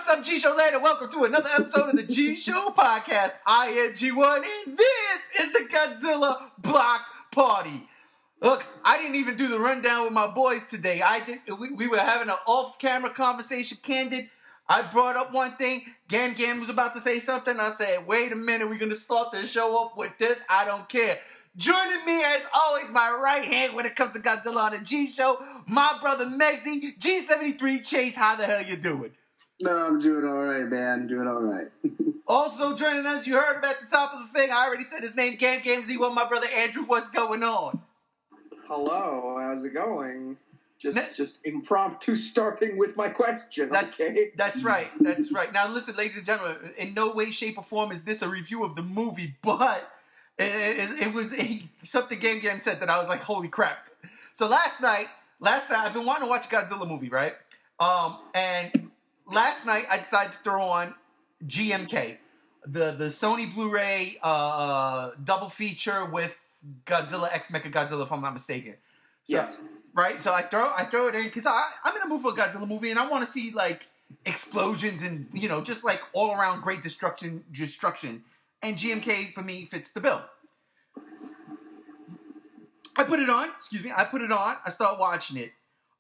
up, G Show Land, and welcome to another episode of the G Show Podcast. I am G1, and this is the Godzilla Block Party. Look, I didn't even do the rundown with my boys today. We were having an off-camera conversation, candid. I brought up one thing. Gam was about to say something. I said, wait a minute, we're going to start the show off with this. I don't care. Joining me, as always, my right hand when it comes to Godzilla on the G Show, my brother Megzy, G73 Chase. How the hell you doing? No, I'm doing all right, man. I'm doing all right. Also joining us, you heard him at the top of the thing. I already said his name, Gam Z1, my brother Andrew. What's going on? Hello, how's it going? Just impromptu starting with my question, okay? That's right. Now listen, ladies and gentlemen, in no way, shape, or form is this a review of the movie, but it was something Gam said that I was like, holy crap. So last night, I've been wanting to watch a Godzilla movie, right? And last night I decided to throw on GMK, the Sony Blu-ray double feature with Godzilla X Mechagodzilla, if I'm not mistaken. So, yes. Right? So I throw it in because I'm in a mood for a Godzilla movie, and I want to see like explosions and just like all around great destruction. And GMK for me fits the bill. I put it on. I start watching it.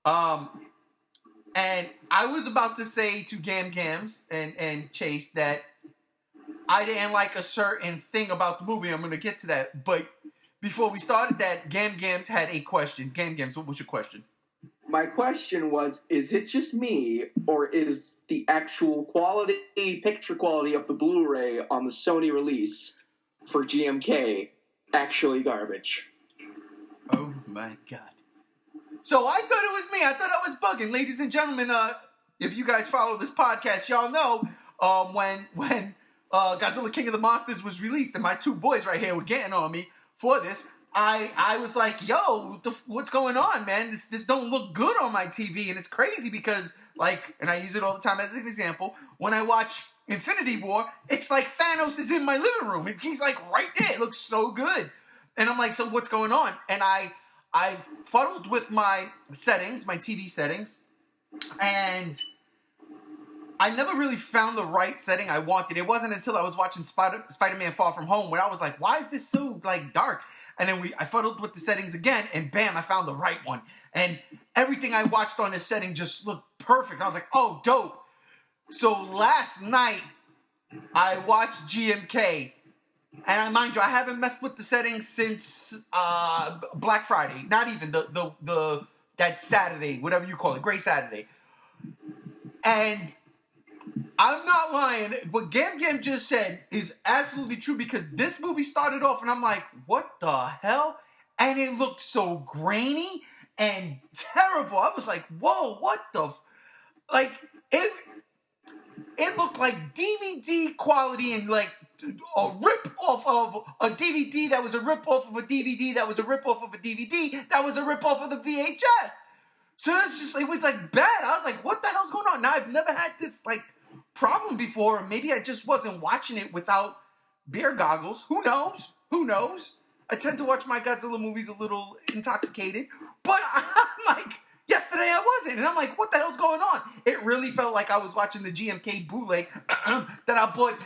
And I was about to say to Gams and Chase that I didn't like a certain thing about the movie. I'm going to get to that. But before we started that, Gams had a question. Gams, what was your question? My question was, is it just me, or is the actual picture quality of the Blu-ray on the Sony release for GMK actually garbage? Oh my God. So I thought it was me. I thought I was bugging. Ladies and gentlemen, if you guys follow this podcast, y'all know when Godzilla King of the Monsters was released and my two boys right here were getting on me for this, I was like, yo, what's going on, man? This don't look good on my TV. And it's crazy because, like, and I use it all the time as an example, when I watch Infinity War, it's like Thanos is in my living room. He's like right there. It looks so good. And I'm like, so what's going on? And I've fuddled with my settings, my TV settings, and I never really found the right setting I wanted. It wasn't until I was watching Spider-Man Far From Home where I was like, why is this so like dark? And then I fuddled with the settings again, and bam, I found the right one. And everything I watched on this setting just looked perfect. I was like, oh, dope. So last night, I watched GMK. And mind you, I haven't messed with the settings since Black Friday. Not even that Saturday, whatever you call it, Gray Saturday. And I'm not lying. What Gam just said is absolutely true because this movie started off and I'm like, what the hell? And it looked so grainy and terrible. I was like, whoa, what the... It looked like DVD quality and like a rip-off of a DVD that was a rip-off of a DVD that was a rip-off of a DVD that was a rip-off of the VHS. So it was like bad. I was like, what the hell's going on? Now, I've never had this like problem before. Maybe I just wasn't watching it without beer goggles. Who knows? I tend to watch my Godzilla movies a little intoxicated. But I'm like... Yesterday I wasn't, and I'm like, what the hell's going on? It really felt like I was watching the GMK bootleg that I bought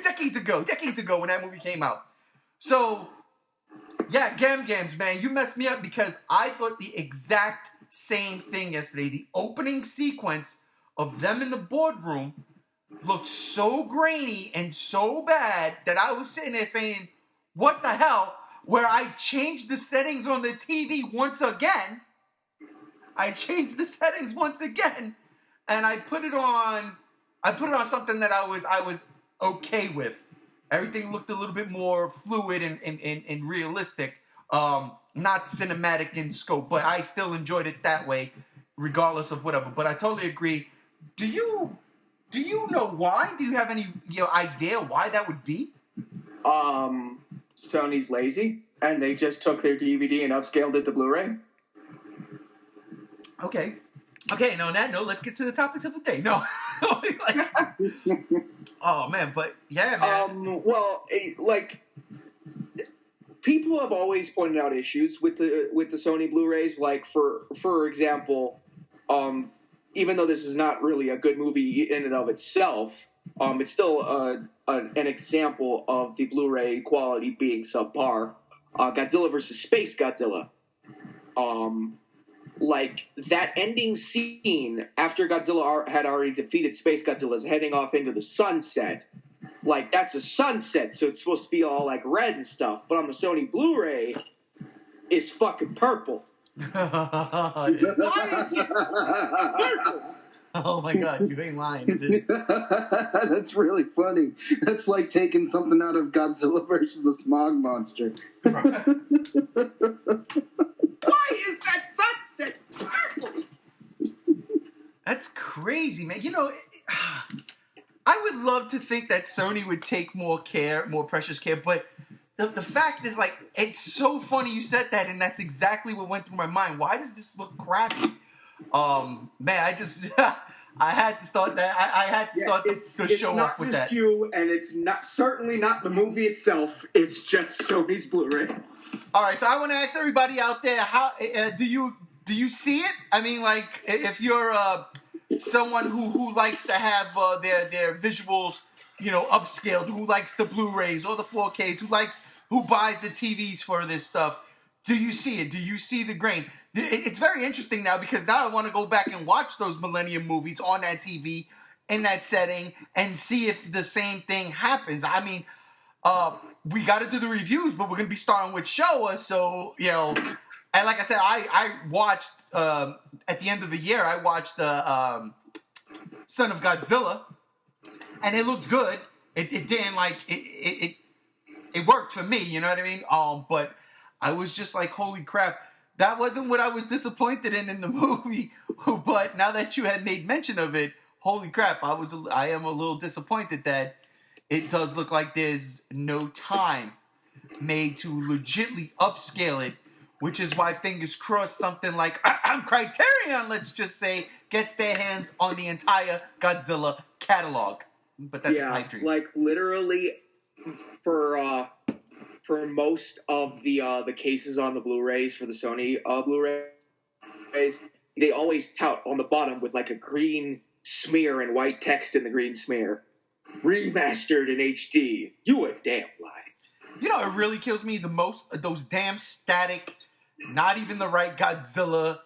decades ago when that movie came out. So, yeah, Gams, man, you messed me up because I thought the exact same thing yesterday. The opening sequence of them in the boardroom looked so grainy and so bad that I was sitting there saying, what the hell? Where I changed the settings on the TV once again. And I put it on something that I was okay with. Everything looked a little bit more fluid and realistic, not cinematic in scope, but I still enjoyed it that way, regardless of whatever. But I totally agree. Do you know why? Do you have any idea why that would be? Sony's lazy, and they just took their DVD and upscaled it to Blu-ray. Okay, and on that note, let's get to the topics of the day. No. Oh, man, but yeah, man. People have always pointed out issues with the Sony Blu-rays. Like, for example, even though this is not really a good movie in and of itself, it's still an example of the Blu-ray quality being subpar. Godzilla versus Space Godzilla. Like, that ending scene after Godzilla had already defeated Space Godzilla is heading off into the sunset. Like, that's a sunset, so it's supposed to be all, like, red and stuff. But on the Sony Blu-ray, it's fucking purple. Why is it purple? Oh my God, you ain't lying. It is. That's really funny. That's like taking something out of Godzilla versus the Smog Monster. Why is that sunset purple? That's crazy, man. You know, I would love to think that Sony would take more precious care, but the fact is, like, it's so funny you said that, and that's exactly what went through my mind. Why does this look crappy? Man, I just I had to start that. I had to start the show off with that. It's not just you, and it's certainly not the movie itself. It's just Sony's Blu-ray. All right, so I want to ask everybody out there: how do you see it? I mean, like, if you're someone who likes to have their visuals, you know, upscaled, who likes the Blu-rays or the 4Ks, who buys the TVs for this stuff, do you see it? Do you see the grain? It's very interesting now, because now I want to go back and watch those Millennium movies on that TV in that setting and see if the same thing happens. I mean, we got to do the reviews, but we're going to be starting with Showa, so, you know, and like I said, I watched, at the end of the year, I watched Son of Godzilla, and it looked good. It didn't, like, it worked for me, you know what I mean? But I was just like, holy crap. That wasn't what I was disappointed in the movie, but now that you had made mention of it, holy crap, I am a little disappointed that it does look like there's no time made to legitly upscale it, which is why, fingers crossed, something like Criterion, let's just say, gets their hands on the entire Godzilla catalog. But that's a pipe dream. Like, literally, for most of the cases on the Blu-rays for the Sony Blu-rays, they always tout on the bottom with like a green smear and white text in the green smear, remastered in HD. You a damn lie. You know, it really kills me the most, those damn static, not even the right Godzilla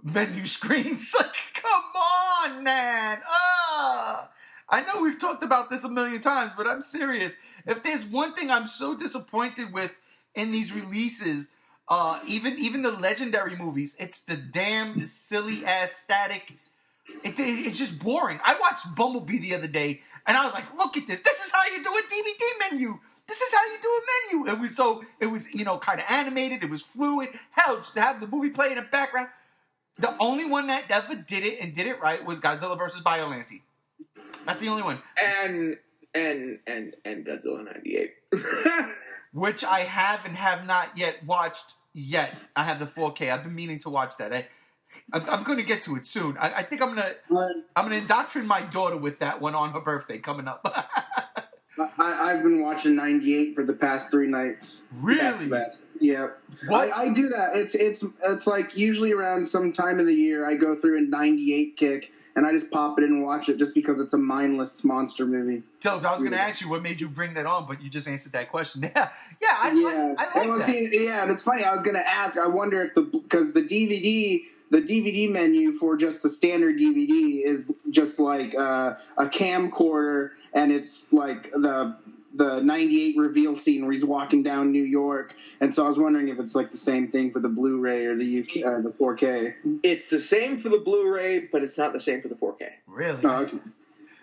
menu screens. Like, come on, man. I know we've talked about this a million times, but I'm serious. If there's one thing I'm so disappointed with in these releases, even the legendary movies, it's the damn silly ass static. It's just boring. I watched Bumblebee the other day, and I was like, "Look at this! This is how you do a DVD menu. This is how you do a menu." It was you know, kind of animated. It was fluid. Hell, just to have the movie play in the background. The only one that ever did it and did it right was Godzilla vs. Biollante. That's the only one. And Godzilla 98. Which I have and have not yet watched yet. I have the 4K. I've been meaning to watch that. I'm going to get to it soon. I think I'm gonna indoctrinate my daughter with that one on her birthday coming up. I've been watching 98 for the past 3 nights. Really? Yeah. What? I do that. It's like usually around some time of the year I go through a 98 kick. And I just pop it in and watch it just because it's a mindless monster movie. So I was going to ask you what made you bring that on, but you just answered that question. I like that. See, and it's funny. I was going to ask. I wonder if because the DVD menu for just the standard DVD is just like a camcorder, and it's like the 98 reveal scene where he's walking down New York. And so I was wondering if it's like the same thing for the Blu-ray or the 4K. It's the same for the Blu-ray, but it's not the same for the 4K. Really? Oh, okay.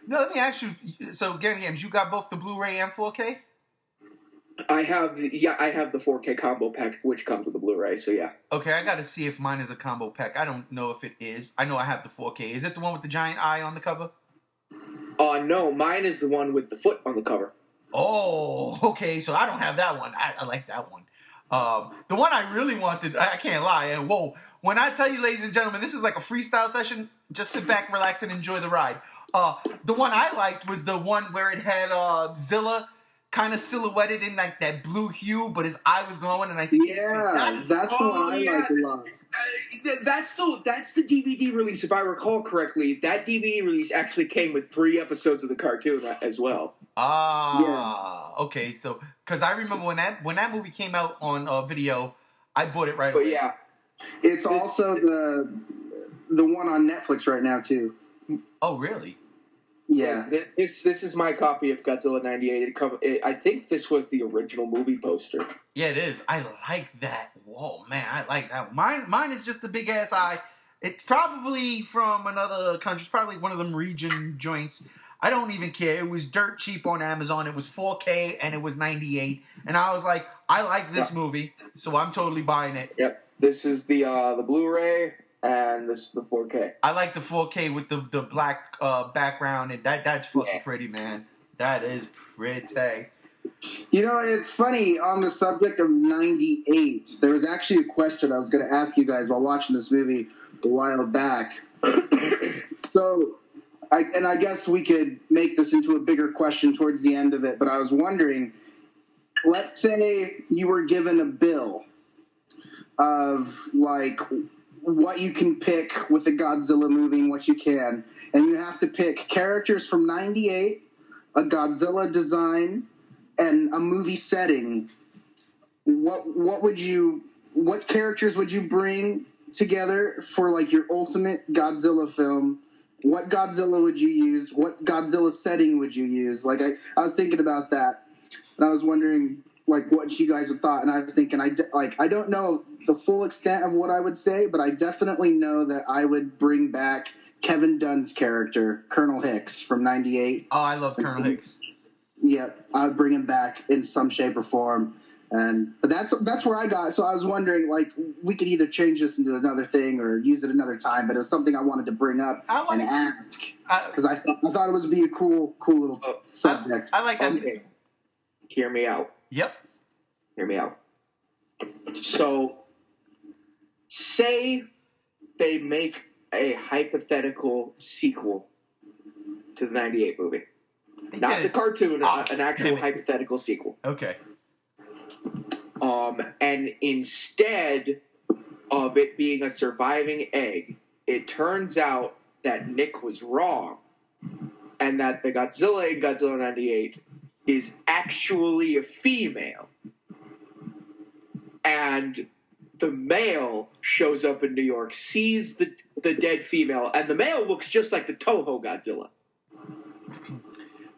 No, let me ask you. So, Games, you got both the Blu-ray and 4K? I have the 4K combo pack, which comes with the Blu-ray, so yeah. Okay, I got to see if mine is a combo pack. I don't know if it is. I know I have the 4K. Is it the one with the giant eye on the cover? No, mine is the one with the foot on the cover. Oh, okay. So I don't have that one. I like that one. The one I really wanted, I can't lie. And whoa, when I tell you, ladies and gentlemen, this is like a freestyle session. Just sit back, relax, and enjoy the ride. The one I liked was the one where it had Zilla kind of silhouetted in like that blue hue, but his eye was glowing, and I think that's the one I like a lot. That's the DVD release, if I recall correctly. That DVD release actually came with 3 episodes of the cartoon as well. Okay. So, because I remember when that movie came out on video, I bought it right away. But yeah, it's also the one on Netflix right now too. Oh, really? Yeah. This is my copy of Godzilla '98. I think this was the original movie poster. Yeah, it is. I like that. Whoa, man, I like that. Mine is just the big ass eye. It's probably from another country. It's probably one of them region joints. I don't even care. It was dirt cheap on Amazon. It was 4K and it was 98. And I was like, I like this movie, so I'm totally buying it. Yep. This is the Blu-ray. And this is the 4K. I like the 4K with the black background, and that's fucking pretty, man. That is pretty. You know, it's funny, on the subject of 98, there was actually a question I was going to ask you guys while watching this movie a while back. So, I guess we could make this into a bigger question towards the end of it, but I was wondering, let's say you were given a bill of, like, what you can pick with a Godzilla movie and what you can. And you have to pick characters from 98, a Godzilla design, and a movie setting. What characters would you bring together for, like, your ultimate Godzilla film? What Godzilla would you use? What Godzilla setting would you use? Like, I was thinking about that, and I was wondering, like, what you guys have thought. And I was thinking, I don't know the full extent of what I would say, but I definitely know that I would bring back Kevin Dunn's character, Colonel Hicks from 98. Oh, I love Colonel Hicks. Yeah, I would bring him back in some shape or form. But that's where I got. So I was wondering, like, we could either change this into another thing or use it another time. But it was something I wanted to bring up and ask because I thought it would be a cool little subject. I like that. Okay. Hear me out. Yep. Hear me out. So, say they make a hypothetical sequel to the '98 movie. Not the cartoon, an actual hypothetical sequel. Okay. And instead of it being a surviving egg, it turns out that Nick was wrong, and that the Godzilla in Godzilla '98 is actually a female. And the male shows up in New York, sees the dead female, and the male looks just like the Toho Godzilla.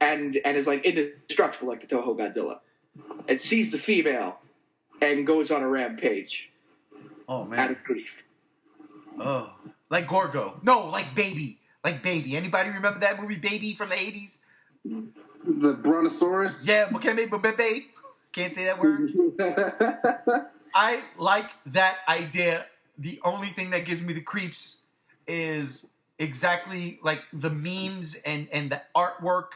And is like indestructible like the Toho Godzilla. And sees the female and goes on a rampage. Oh, man. Out of grief. Oh. Like Gorgo. No, like Baby. Like Baby. Anybody remember that movie, Baby, from the 80s? The Brontosaurus? Yeah, Baby. Can't say that word. I like that idea. The only thing that gives me the creeps is exactly like the memes and the artwork,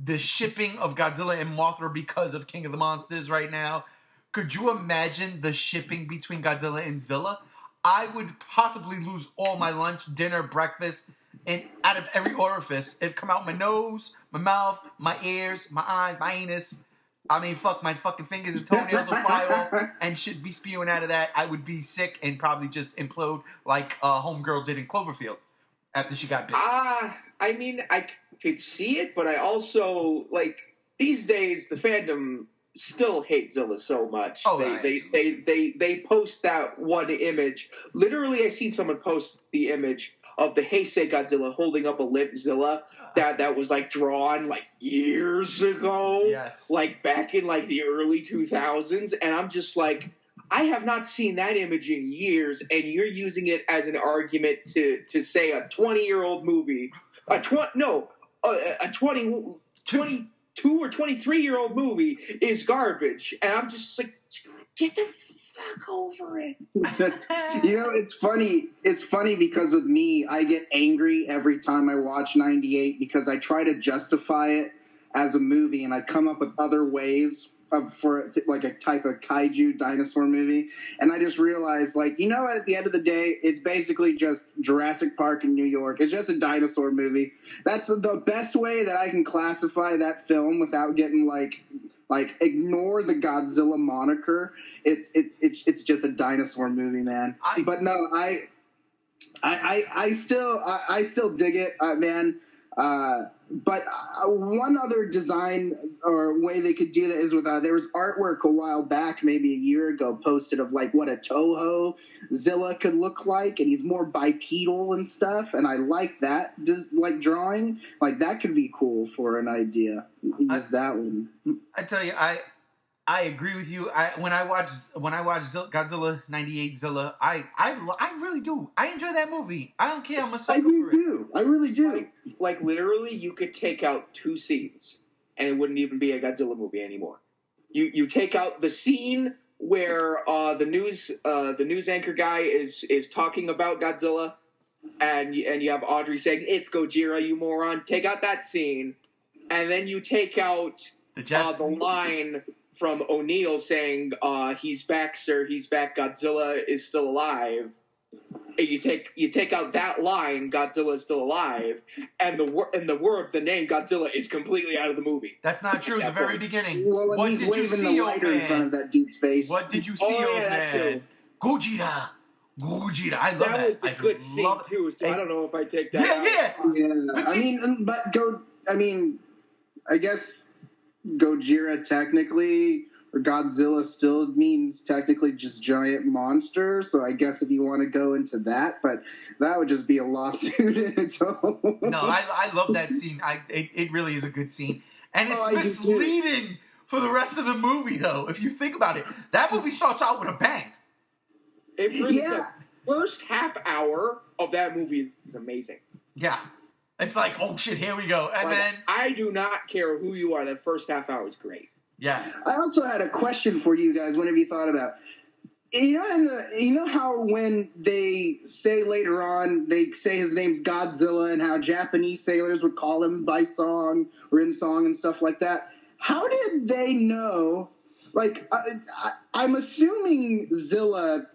the shipping of Godzilla and Mothra because of King of the Monsters right now. Could you imagine the shipping between Godzilla and Zilla? I would possibly lose all my lunch, dinner, breakfast, and out of every orifice. It'd come out my nose, my mouth, my ears, my eyes, my anus. I mean, fuck, my fucking fingers and toenails will fly off and shit be spewing out of that. I would be sick and probably just implode like Homegirl did in Cloverfield after she got bit. I mean, I could see it, but I also, like, these days, the fandom still hate Zilla so much. Oh, they post that one image. Literally, I seen someone post the image of the Heisei Godzilla holding up a limp Zilla that was like drawn like years ago. Yes. Like back in like the early 2000s. And I'm just like, I have not seen that image in years, and you're using it as an argument to say a 20-year-old movie, a 22 or 23-year-old movie is garbage. And I'm just like, get the fuck over it. You know, it's funny. It's funny because with me, I get angry every time I watch 98 because I try to justify it as a movie, and I come up with other ways for like a type of kaiju dinosaur movie. And I just realized, like, you know what, at the end of the day, it's basically just Jurassic Park in New York. It's just a dinosaur movie. That's the best way that I can classify that film without getting like Like, ignore the Godzilla moniker. It's just a dinosaur movie, man. But no, I still dig it, man. But one other design or way they could do that is with there was artwork a while back, maybe a year ago, posted of like what a Toho Zilla could look like, and he's more bipedal and stuff. And I like that, just like drawing, like that could be cool for an idea. Use that one. I tell you, I agree with you. When I watch Godzilla '98 Zilla, I really do. I enjoy that movie. I don't care. I'm a sucker for it. Too. I really do. Like literally, you could take out 2 scenes, and it wouldn't even be a Godzilla movie anymore. You take out the scene where the news anchor guy is talking about Godzilla, and you have Audrey saying, "It's Gojira, you moron." Take out that scene, and then you take out the line from O'Neill saying, "He's back, sir. He's back. Godzilla is still alive." And you take out that line, "Godzilla is still alive," and the name Godzilla is completely out of the movie. That's not true. At the very beginning. Well, What did you see, old man? In front of that dude's face. What did you see, old man? Gojira. I love that. That was a good scene too. So I don't know if I take that. Yeah. I mean, I guess Gojira technically, or Godzilla still means technically just giant monster, so I guess if you want to go into that, but that would just be a lawsuit in its own. No, I love that scene. It really is a good scene. And it's misleading for the rest of the movie, though, if you think about it. That movie starts out with a bang. It really does. The first half hour of that movie is amazing. Yeah. It's like, oh shit, here we go. And then I do not care who you are, that first half hour is great. Yeah. I also had a question for you guys. Whenever you thought about, you know how when they say later on, they say his name's Godzilla, and how Japanese sailors would call him by song or in song and stuff like that. How did they know? Like, I'm assuming Zilla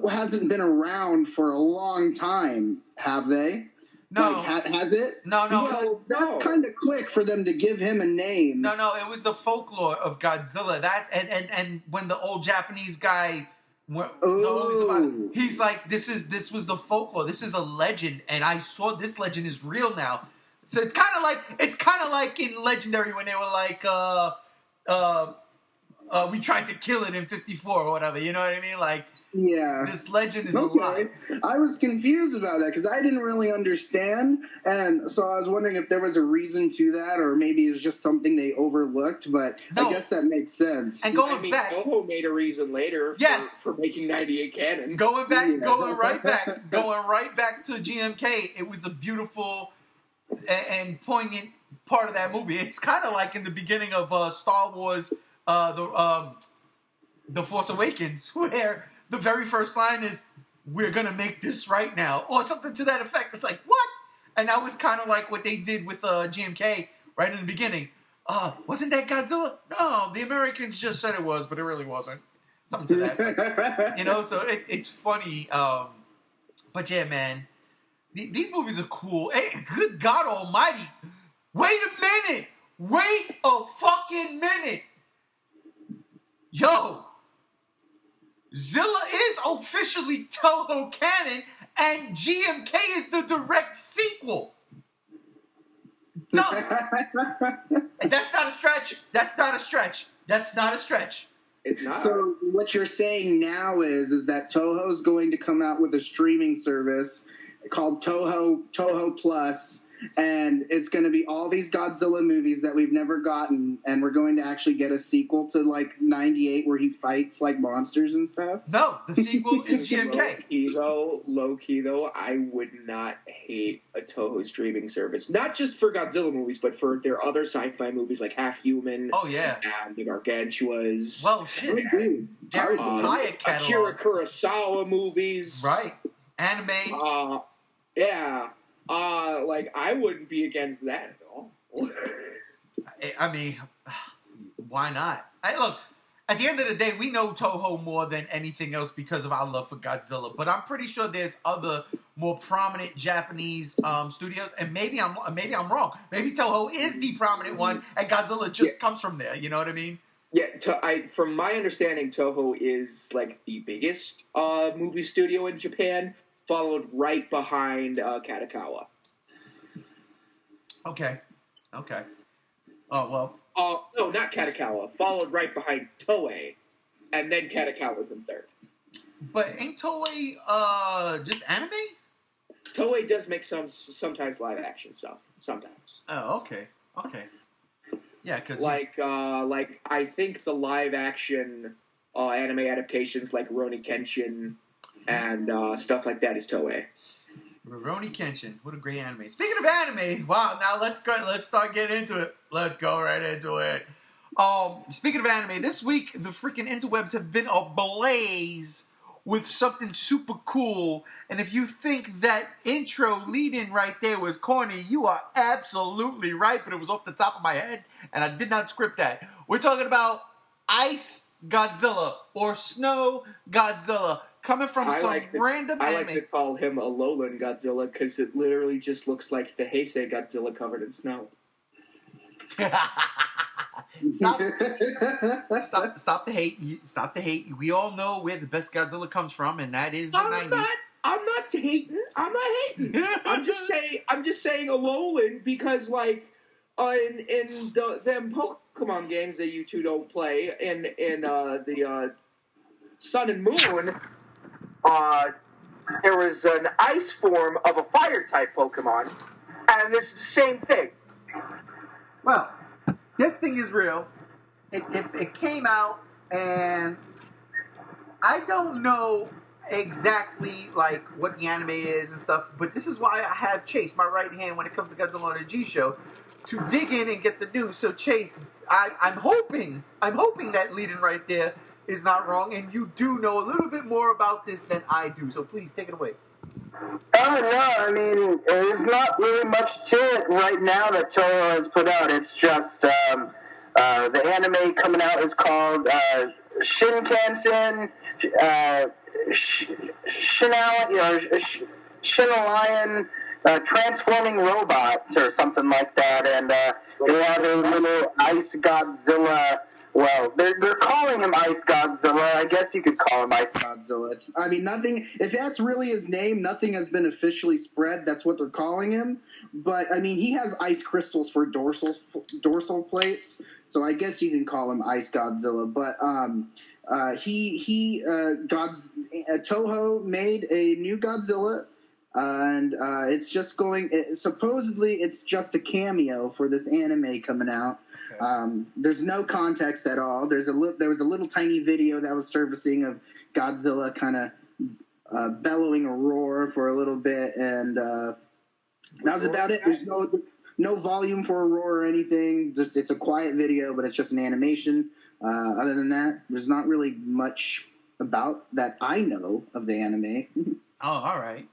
hasn't been around for a long time, have they? No. Like, has it? No. Well, that's kind of quick for them to give him a name. No. It was the folklore of Godzilla. That and when the old Japanese guy, he's like, this was the folklore. This is a legend, and I saw this legend is real now. So it's kind of like in Legendary when they were like, we tried to kill it in '54 or whatever. You know what I mean? Like, yeah, this legend is alive. I was confused about that because I didn't really understand, and so I was wondering if there was a reason to that, or maybe it's just something they overlooked. But I guess that makes sense. And going back, Toho made a reason later for making '98 canon. Going right back to GMK. It was a beautiful and poignant part of that movie. It's kind of like in the beginning of Star Wars, The Force Awakens, where the very first line is, "We're gonna make this right now," or something to that effect. It's like, what? And that was kind of like what they did with GMK right in the beginning. Wasn't that Godzilla? No, the Americans just said it was, but it really wasn't. Something to that effect. So it's funny. But yeah, man, these movies are cool. Hey, good God Almighty! Wait a minute! Wait a fucking minute! Yo! Zilla is officially Toho canon, and GMK is the direct sequel. Done. And that's not a stretch. It's not. So what you're saying now is that Toho's going to come out with a streaming service called Toho Plus, and it's going to be all these Godzilla movies that we've never gotten, and we're going to actually get a sequel to like '98 where he fights like monsters and stuff. No, the sequel is GMK. Low key though, I would not hate a Toho streaming service, not just for Godzilla movies, but for their other sci-fi movies like Half Human. Oh yeah, and the Gargantuas. Well, shit, their entire catalog. Akira Kurosawa movies, right? Anime. Yeah. Like, I wouldn't be against that at all. I mean, why not? Look, at the end of the day, we know Toho more than anything else because of our love for Godzilla. But I'm pretty sure there's other more prominent Japanese studios, and maybe I'm wrong. Maybe Toho is the prominent one, and Godzilla just comes from there. You know what I mean? Yeah, from my understanding, Toho is like the biggest movie studio in Japan, followed right behind Katakawa. Okay. Oh well. No, not Katakawa. Followed right behind Toei, and then Katakawa's in third. But ain't Toei just anime? Toei does make sometimes live action stuff. Sometimes. Oh, okay. Yeah, because like I think the live action anime adaptations like Rurouni Kenshin and stuff like that is Toei. Rurouni Kenshin, what a great anime. Speaking of anime, wow! Now let's start getting into it. Let's go right into it. Speaking of anime, this week the freaking interwebs have been ablaze with something super cool. And if you think that intro lead-in right there was corny, you are absolutely right. But it was off the top of my head, and I did not script that. We're talking about Ice Godzilla or Snow Godzilla. Coming from random anime. I like to call him a lowland Godzilla because it literally just looks like the Heisei Godzilla covered in snow. Stop the hate. Stop the hate. We all know where the best Godzilla comes from, and that is the 90s. I'm not hating. I'm just saying a lowland because like in them Pokemon games that you two don't play in the Sun and Moon. There was an ice form of a fire-type Pokemon, and it's the same thing. Well, this thing is real. It came out, and I don't know exactly like what the anime is and stuff, but this is why I have Chase, my right hand, when it comes to Godzilla on the G Show, to dig in and get the news. So Chase, I'm hoping that leading right there is not wrong, and you do know a little bit more about this than I do. So please take it away. Oh no, I mean, there's not really much to it right now that Toho has put out. It's just the anime coming out is called Shinkansen Shinalion Transforming Robots or something like that, and they have a little Ice Godzilla. Well, they're calling him Ice Godzilla. I guess you could call him Ice Godzilla. Nothing. If that's really his name, nothing has been officially spread. That's what they're calling him. But I mean, he has ice crystals for dorsal plates, so I guess you can call him Ice Godzilla. But Toho made a new Godzilla. And it's just supposedly it's just a cameo for this anime coming out. Okay. There's no context at all. There was a little tiny video that was surfacing of Godzilla kind of bellowing a roar for a little bit, and that was about it. There's no volume for a roar or anything. Just it's a quiet video, but it's just an animation. Other than that, there's not really much about that I know of the anime. Oh, all right.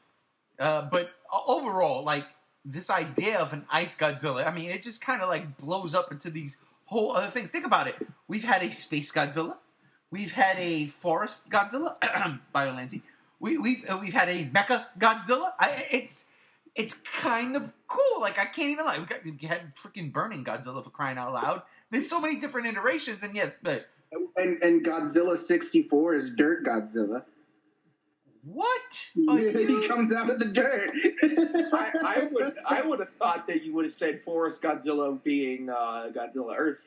But overall, like, this idea of an Ice Godzilla, I mean, it just kind of, like, blows up into these whole other things. Think about it. We've had a Space Godzilla. We've had a Forest Godzilla. Biolancy. We've had a Mecha Godzilla. It's kind of cool. Like, I can't even lie. We had freaking Burning Godzilla, for crying out loud. There's so many different iterations, and yes, but... And Godzilla 64 is Dirt Godzilla. What? He comes out of the dirt. I would have thought that you would have said Forest Godzilla being Godzilla Earth.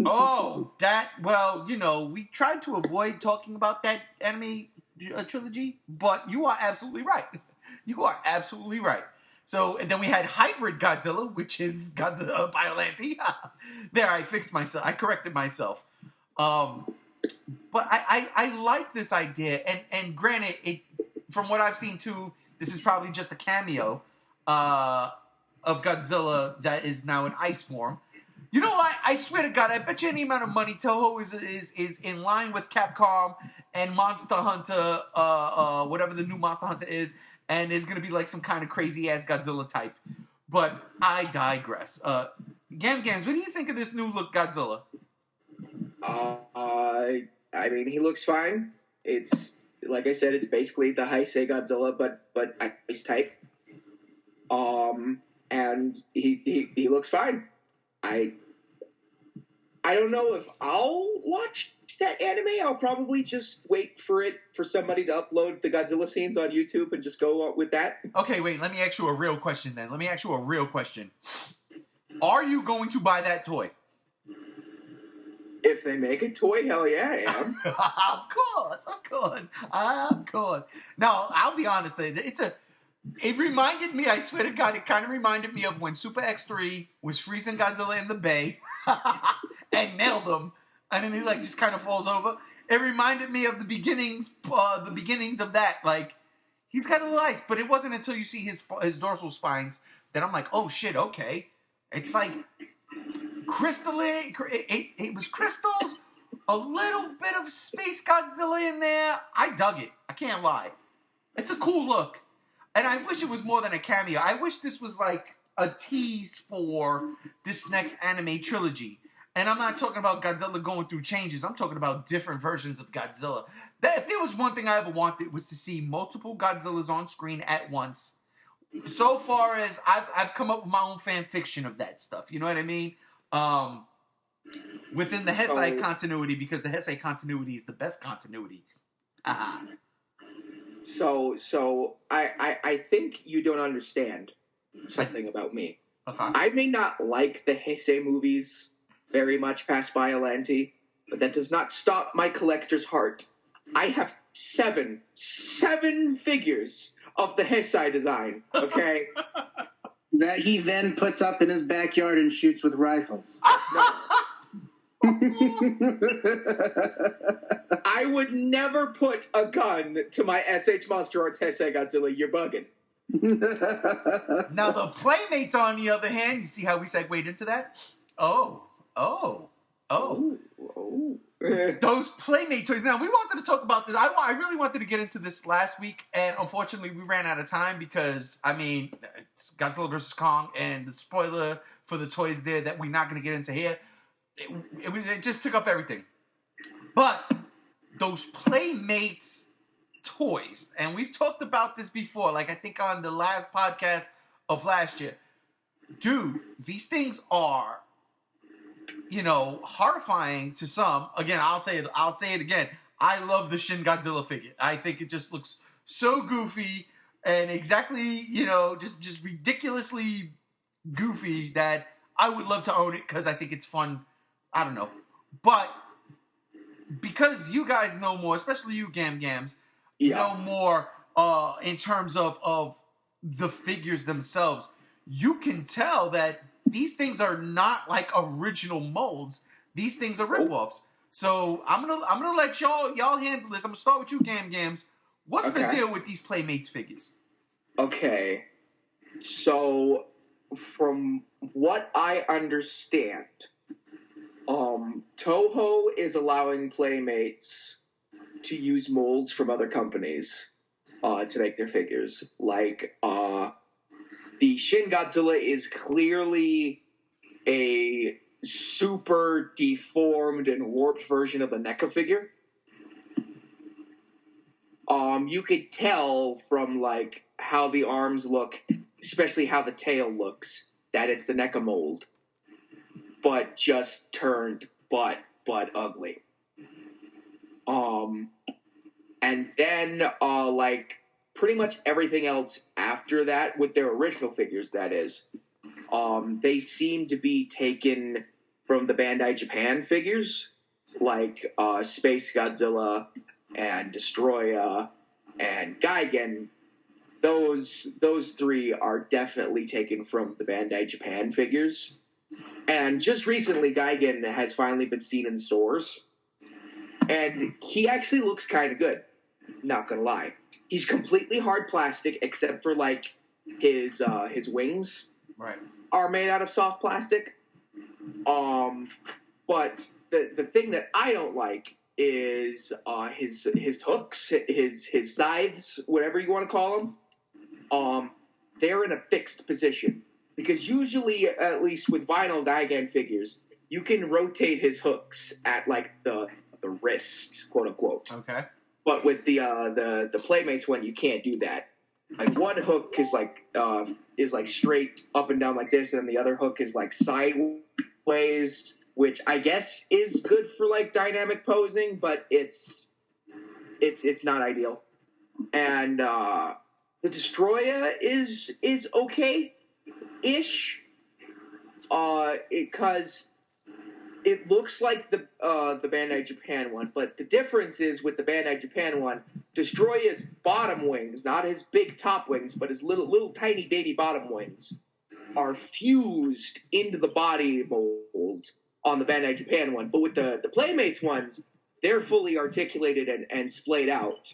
Oh, well, you know, we tried to avoid talking about that anime trilogy, but you are absolutely right. You are absolutely right. So, and then we had Hybrid Godzilla, which is Godzilla Biolancy. There, I fixed myself. I corrected myself. But I like this idea, and granted, from what I've seen too, this is probably just a cameo of Godzilla that is now in ice form. You know what? I swear to God, I bet you any amount of money Toho is in line with Capcom and Monster Hunter, whatever the new Monster Hunter is, and is going to be like some kind of crazy ass Godzilla type. But I digress. Gams, what do you think of this new look Godzilla? I mean, he looks fine. It's like I said, it's basically the Heisei Godzilla, but ice type. And he looks fine. I don't know if I'll watch that anime. I'll probably just wait for somebody to upload the Godzilla scenes on YouTube and just go with that. Okay, wait. Let me ask you a real question then. Are you going to buy that toy? If they make a toy, hell yeah, I am. Of course. No, I'll be honest. It reminded me, I swear to God, it kind of reminded me of when Super X3 was freezing Godzilla in the bay and nailed him, and then he like just kind of falls over. It reminded me of the beginnings of that. Like, he's got a little ice, but it wasn't until you see his dorsal spines that I'm like, oh shit, okay. It's like crystalline. It was crystals, a little bit of Space Godzilla in there. I dug it. I can't lie. It's a cool look. And I wish it was more than a cameo. I wish this was like a tease for this next anime trilogy. And I'm not talking about Godzilla going through changes. I'm talking about different versions of Godzilla. If there was one thing I ever wanted, was to see multiple Godzillas on screen at once. So far as I've come up with my own fan fiction of that stuff. You know what I mean? Within the Heisei continuity, because the Heisei continuity is the best continuity. So I think you don't understand something about me. Okay. I may not like the Heisei movies very much past Biollante, but that does not stop my collector's heart. I have seven figures of the Heisei design, okay? That he then puts up in his backyard and shoots with rifles. I would never put a gun to my SH Monster or Heisei Godzilla. You're bugging. Now the Playmates, on the other hand, you see how we segued into that? Oh. Those Playmate toys. Now, we wanted to talk about this. I really wanted to get into this last week, and unfortunately, we ran out of time because, I mean, it's Godzilla vs. Kong, and the spoiler for the toys there that we're not going to get into here, it just took up everything. But those Playmates toys, and we've talked about this before, like I think on the last podcast of last year. Dude, these things are, horrifying to some. Again, I'll say it again. I love the Shin Godzilla figure. I think it just looks so goofy and exactly, just ridiculously goofy that I would love to own it because I think it's fun. I don't know. But because you guys know more, especially you Gams, know more in terms of the figures themselves, you can tell that these things are not like original molds. These things are ripoffs. So I'm gonna let y'all handle this. I'm gonna start with you, Gams. What's the deal with these Playmates figures? Okay, so from what I understand, Toho is allowing Playmates to use molds from other companies to make their figures. Like, the Shin Godzilla is clearly a super deformed and warped version of the NECA figure. You could tell from, like, how the arms look, especially how the tail looks, that it's the NECA mold. But just turned butt ugly. And then, pretty much everything else after that, with their original figures, that is, they seem to be taken from the Bandai Japan figures, like Space Godzilla and Destroya and Gigan. Those three are definitely taken from the Bandai Japan figures. And just recently, Gigan has finally been seen in stores. And he actually looks kind of good, not gonna lie. He's completely hard plastic, except for, like, his wings are made out of soft plastic. But the thing that I don't like is his hooks, his scythes, whatever you want to call them. They're in a fixed position. Because usually, at least with vinyl Gigan figures, you can rotate his hooks at, like, the wrist, quote-unquote. Okay. But with the Playmates one, you can't do that. Like one hook is like straight up and down like this, and the other hook is like sideways, which I guess is good for like dynamic posing, but it's not ideal. And the Destroyer is okay-ish, because it looks like the Bandai Japan one, but the difference is with the Bandai Japan one, Destroyer's bottom wings, not his big top wings, but his little tiny baby bottom wings, are fused into the body mold on the Bandai Japan one. But with the Playmates ones, they're fully articulated and splayed out,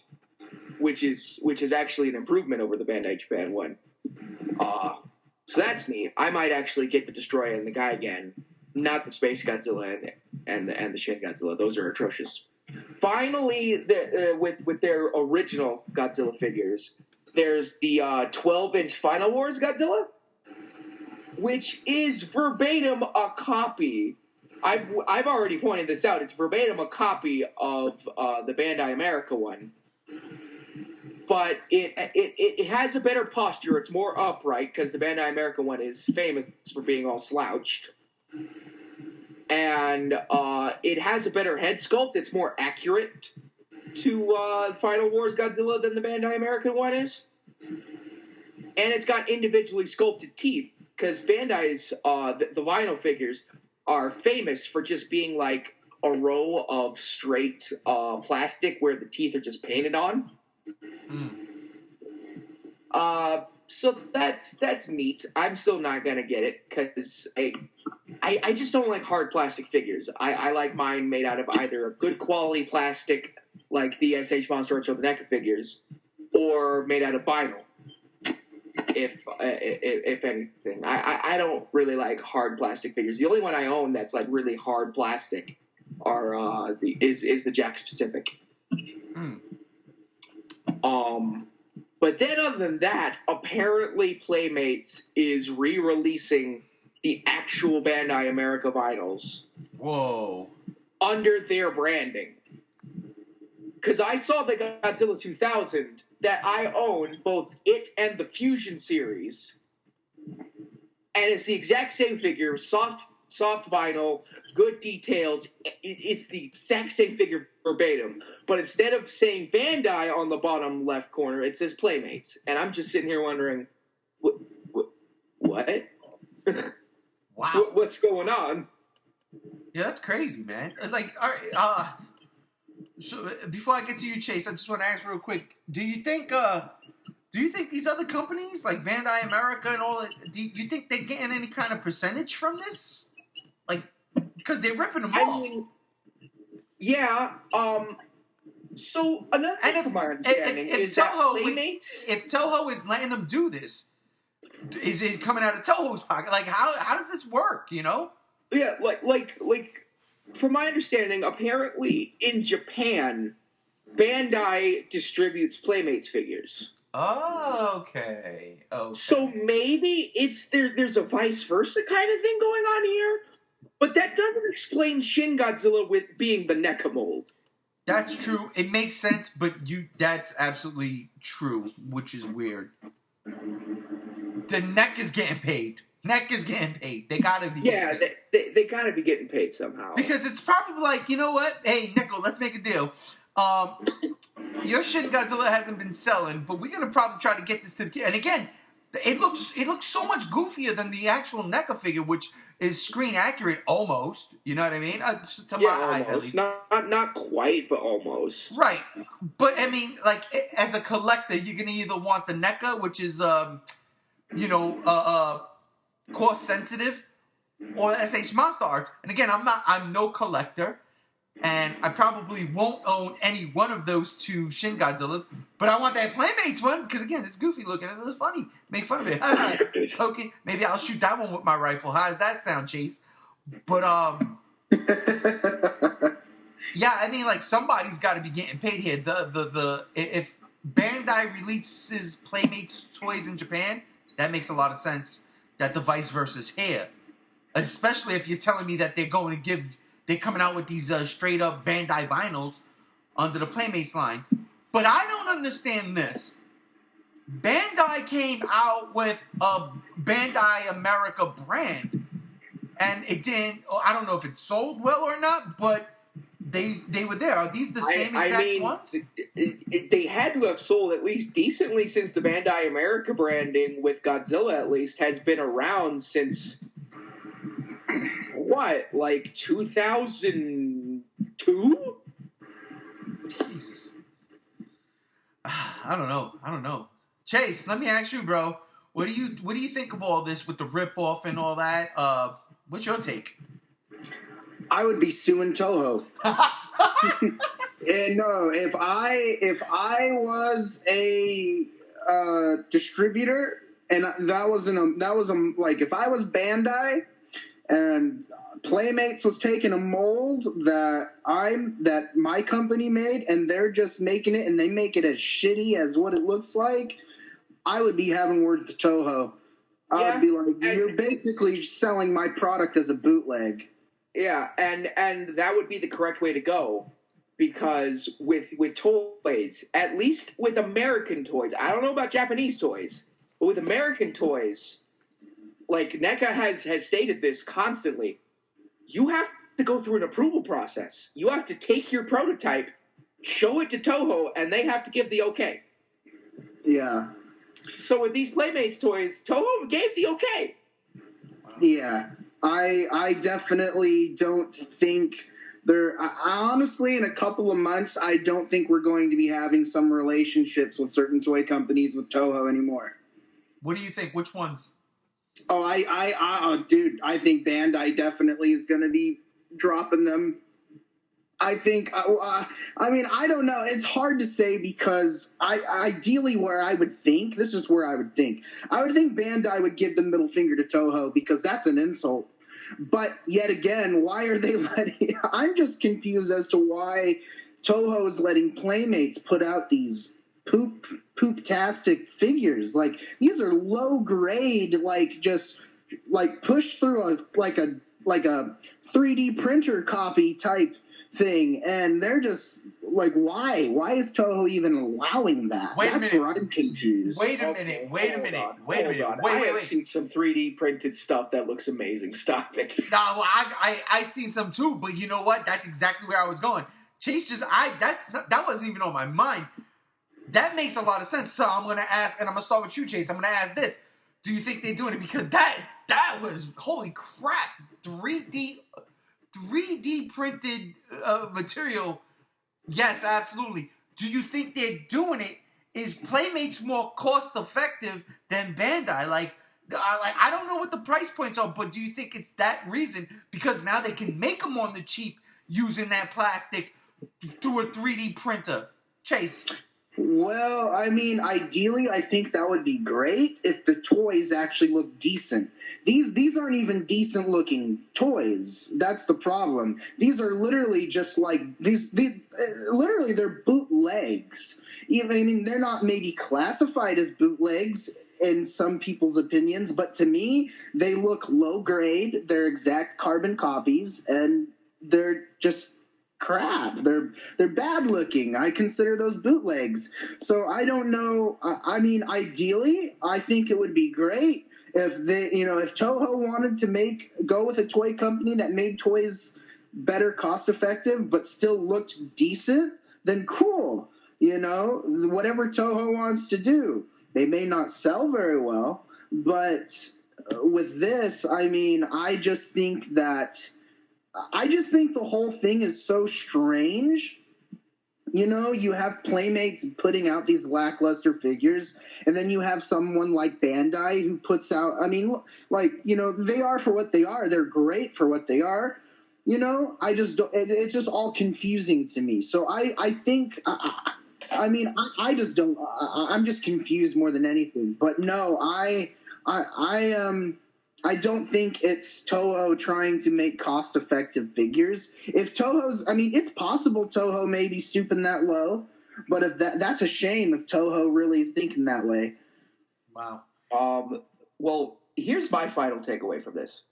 which is actually an improvement over the Bandai Japan one. So that's neat. I might actually get the Destroyer and the guy again. Not the Space Godzilla and the Shin Godzilla. Those are atrocious. Finally, with their original Godzilla figures, there's the 12-inch Final Wars Godzilla, which is verbatim a copy. I've already pointed this out. It's verbatim a copy of the Bandai America one, but it has a better posture. It's more upright because the Bandai America one is famous for being all slouched. And it has a better head sculpt. It's more accurate to Final Wars Godzilla than the Bandai American one is. And it's got individually sculpted teeth, because Bandai's, the vinyl figures are famous for just being like a row of straight plastic where the teeth are just painted on. So that's neat. I'm still not gonna get it because I just don't like hard plastic figures. I like mine made out of either a good quality plastic, like the SH Monster Arts or the NECA figures, or made out of vinyl. If anything, I don't really like hard plastic figures. The only one I own that's like really hard plastic is the Jack Pacific. But then other than that, apparently Playmates is re-releasing the actual Bandai America vinyls. Whoa. Under their branding. Because I saw the Godzilla 2000 that I own, both it and the Fusion series. And it's the exact same figure, soft vinyl, good details. It's the exact same figure verbatim. But instead of saying Bandai on the bottom left corner, it says Playmates. And I'm just sitting here wondering, what? Wow. What's going on? Yeah, that's crazy, man. Like, all right, so before I get to you, Chase, I just want to ask real quick: do you think these other companies like Bandai America and all that, do you think they're getting any kind of percentage from this? Like, because they're ripping them off. Mean, yeah. So another thing from my understanding is that Playmates, if Toho is letting them do this, is it coming out of Toho's pocket? Like, how does this work? You know? Yeah, like from my understanding, apparently in Japan, Bandai distributes Playmates figures. Oh, okay. So maybe there's a vice versa kind of thing going on here, but that doesn't explain Shin Godzilla with being the NECA mold. That's true. It makes sense, but that's absolutely true, which is weird. The NEC is getting paid. NEC is getting paid. They gotta be getting paid. They gotta be getting paid somehow. Because it's probably like, you know what? Hey, Nickel, let's make a deal. Your Shin Godzilla hasn't been selling, but we're gonna probably try to get this to the kid. And again, it looks so much goofier than the actual NECA figure, which is screen accurate almost. You know what I mean? To my eyes, at least. Not quite, but almost. Right. But I mean, like, as a collector, you're gonna either want the NECA, which is cost sensitive, or SH Monster Arts. And again, I'm no collector, and I probably won't own any one of those two Shin Godzillas, but I want that Playmates one, because again, it's goofy looking, it's funny, make fun of it. Okay, maybe I'll shoot that one with my rifle. How does that sound, Chase? But yeah, I mean, like, somebody's got to be getting paid here. If Bandai releases Playmates toys in Japan, that makes a lot of sense that the vice versa is here. Especially if you're telling me that they're coming out with these straight up Bandai vinyls under the Playmates line. But I don't understand this. Bandai came out with a Bandai America brand, and it didn't. I don't know if it sold well or not, but they were there. Are these the same exact ones? They had to have sold at least decently, since the Bandai America branding with Godzilla at least has been around since what, like 2002? Jesus. I don't know. Chase, let me ask you, bro. What do you think of all this with the ripoff and all that? What's your take? I would be suing Toho. And no, if I was a distributor, and that was like, if I was Bandai and Playmates was taking a mold that my company made, and they're just making it, and they make it as shitty as what it looks like, I would be having words with Toho. I would be like, you're basically selling my product as a bootleg. Yeah, and that would be the correct way to go, because with toys, at least with American toys, I don't know about Japanese toys, but with American toys, like NECA has stated this constantly, you have to go through an approval process. You have to take your prototype, show it to Toho, and they have to give the okay. Yeah. So with these Playmates toys, Toho gave the okay. Yeah. I definitely don't think honestly, in a couple of months, I don't think we're going to be having some relationships with certain toy companies with Toho anymore. What do you think? Which ones? Oh, dude, I think Bandai definitely is going to be dropping them. I think, I mean, I don't know. It's hard to say, because ideally where I would think, this is where I would think Bandai would give the middle finger to Toho, because that's an insult. But yet again, why are they letting, I'm just confused as to why Toho is letting Playmates put out these poop-tastic figures. Like, these are low grade, like, just like pushed through a 3D printer copy type thing, and they're just like, why is Toho even allowing that? That's where I'm confused. Wait a minute. I have seen some 3D printed stuff that looks amazing. Stop it. Nah, well, I seen some too, but you know what? That's exactly where I was going. Chase that wasn't even on my mind. That makes a lot of sense. So I'm gonna ask, and I'm gonna start with you, Chase. I'm gonna ask this: do you think they're doing it because that was, holy crap, 3D printed material? Yes, absolutely. Do you think they're doing it? Is Playmates more cost effective than Bandai? Like, I don't know what the price points are, but do you think it's that reason? Because now they can make them on the cheap using that plastic through a 3D printer. Chase. Well, I mean, ideally, I think that would be great if the toys actually look decent. These aren't even decent looking toys. That's the problem. These are literally just like literally they're bootlegs. Even, I mean, they're not maybe classified as bootlegs in some people's opinions, but to me, they look low grade. They're exact carbon copies, and they're just crap. They're bad looking. I consider those bootlegs. So I don't know. I mean, ideally, I think it would be great if if Toho wanted to go with a toy company that made toys better cost effective but still looked decent, then cool. Whatever Toho wants to do. They may not sell very well, but with this, I mean, I just think the whole thing is so strange. You have Playmates putting out these lackluster figures, and then you have someone like Bandai who puts out, I mean, like, they are for what they are. They're great for what they are. I just don't, it's just all confusing to me. So I think, I just don't, I'm just confused more than anything. But no, I don't think it's Toho trying to make cost-effective figures. If it's possible Toho may be stooping that low, but if that's a shame if Toho really is thinking that way. Wow. Well, here's my final takeaway from this.